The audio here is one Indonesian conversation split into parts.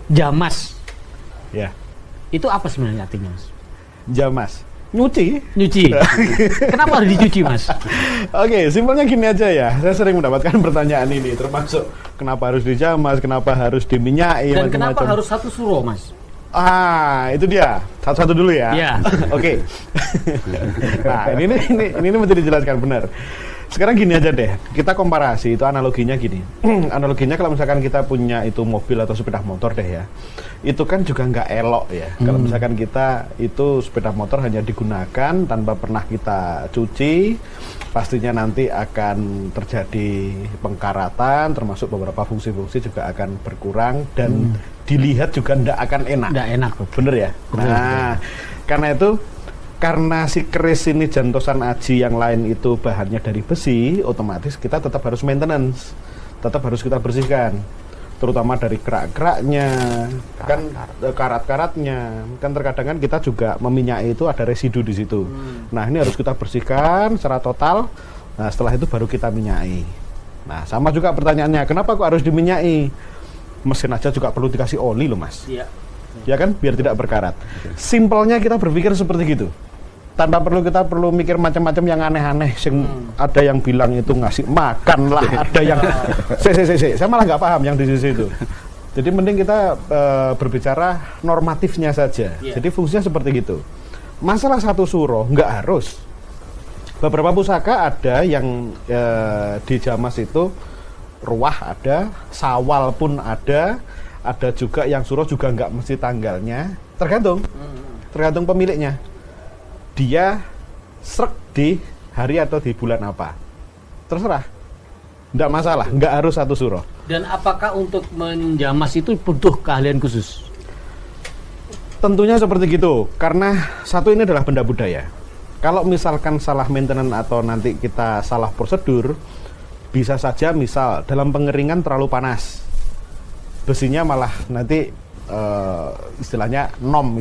Jamas. Ya. Itu apa sebenarnya artinya, Mas? Jamas. Nyuci. Kenapa harus dicuci, Mas? Oke, simpelnya gini aja ya. Saya sering mendapatkan pertanyaan ini, termasuk kenapa harus dijamas, kenapa harus diminyai, dan macam-macam. kenapa harus satu suro, Mas? Itu dia. Satu-satu dulu ya. Iya. Oke. Nah, ini mesti dijelaskan benar. Sekarang gini aja deh, kita komparasi, itu analoginya gini. Analoginya kalau misalkan kita punya itu mobil atau sepeda motor deh ya, itu kan juga nggak elok ya. Kalau misalkan kita itu sepeda motor hanya digunakan tanpa pernah kita cuci, pastinya nanti akan terjadi pengkaratan, termasuk beberapa fungsi-fungsi juga akan berkurang dan dilihat juga nggak akan enak. Nggak enak, bener ya. Nah, karena itu. Karena si keris ini jantosan aji yang lain itu bahannya dari besi, otomatis kita tetap harus maintenance, tetap harus kita bersihkan, terutama dari kerak-keraknya, kan karat-karatnya, kan terkadang kan kita juga meminyaki itu ada residu di situ. Nah ini harus kita bersihkan secara total. Nah setelah itu baru kita minyaki. Nah sama juga pertanyaannya, kenapa kok harus diminyaki? Mesin aja juga perlu dikasih oli loh mas. Iya. Ya kan, biar tidak berkarat. Simpelnya kita berpikir seperti gitu. Tanpa kita perlu mikir macam-macam yang aneh-aneh. Ada yang bilang itu ngasih makan lah, ada yang saya malah nggak paham yang di sisi itu. Jadi mending kita berbicara normatifnya saja. Jadi fungsinya seperti gitu. Masalah satu suro nggak harus. Beberapa pusaka ada yang di Jamas itu ruah ada, sawal pun ada juga yang suro juga nggak mesti tanggalnya, tergantung pemiliknya. Dia srek di hari atau di bulan apa, terserah, nggak masalah, nggak harus satu suro. Dan apakah untuk menjamas itu butuh keahlian khusus? Tentunya seperti gitu, karena satu ini adalah benda budaya. Kalau misalkan salah maintenance atau nanti kita salah prosedur, bisa saja misal dalam pengeringan terlalu panas, besinya malah nanti istilahnya jadi ngenom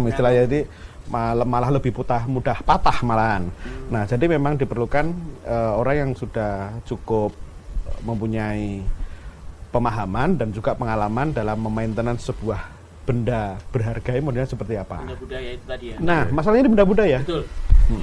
istilahnya, jadi malah lebih mudah patah malahan. Nah jadi memang diperlukan orang yang sudah cukup mempunyai pemahaman dan juga pengalaman dalam memaintenance sebuah benda berharga modelnya seperti apa. Benda budaya itu tadi ya. Nah masalahnya ini benda budaya. Betul.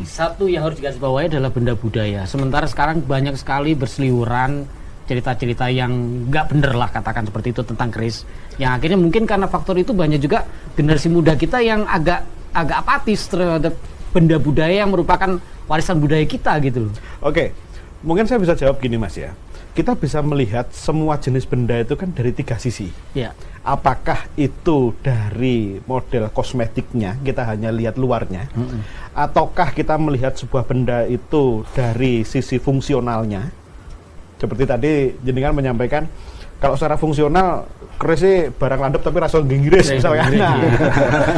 Satu yang harus digarisbawahi adalah benda budaya. Sementara sekarang banyak sekali berseliweran cerita-cerita yang nggak bener lah, katakan seperti itu, tentang keris, yang akhirnya mungkin karena faktor itu banyak juga generasi muda kita yang agak apatis terhadap benda budaya yang merupakan warisan budaya kita gitu. Oke, mungkin saya bisa jawab gini mas ya, kita bisa melihat semua jenis benda itu kan dari tiga sisi ya. Apakah itu dari model kosmetiknya, kita hanya lihat luarnya, ataukah kita melihat sebuah benda itu dari sisi fungsionalnya. Seperti tadi jenengan menyampaikan, kalau secara fungsional kerisnya barang landep tapi rasa ginggiris misalnya. Nah,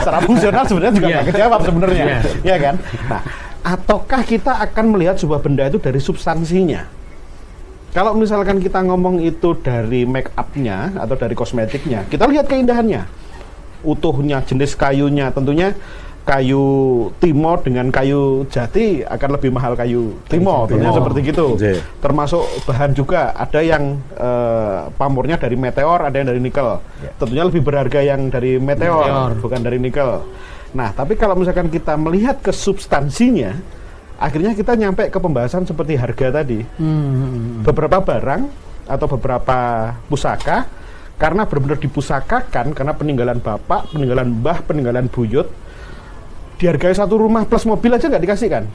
secara fungsional sebenarnya juga nggak kejawab sebenarnya, ya kan? Nah, ataukah kita akan melihat sebuah benda itu dari substansinya? Kalau misalkan kita ngomong itu dari make up-nya atau dari kosmetiknya, kita lihat keindahannya, utuhnya, jenis kayunya, tentunya kayu timo dengan kayu jati akan lebih mahal kayu timo, tentunya seperti gitu. Termasuk bahan juga, ada yang pamornya dari meteor, ada yang dari nikel. Tentunya lebih berharga yang dari meteor, bukan dari nikel. Nah, tapi kalau misalkan kita melihat ke substansinya, akhirnya kita nyampe ke pembahasan seperti harga tadi. Beberapa barang atau beberapa pusaka, karena benar-benar dipusakakan, karena peninggalan bapak, peninggalan mbah, peninggalan buyut, dihargai satu rumah plus mobil aja nggak dikasihkan,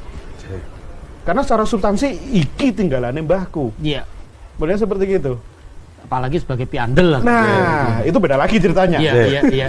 karena secara substansi iki tinggalannya mbahku. Iya. Kemudian seperti gitu. Apalagi sebagai piandel lah. Nah, itu beda lagi ceritanya. Iya.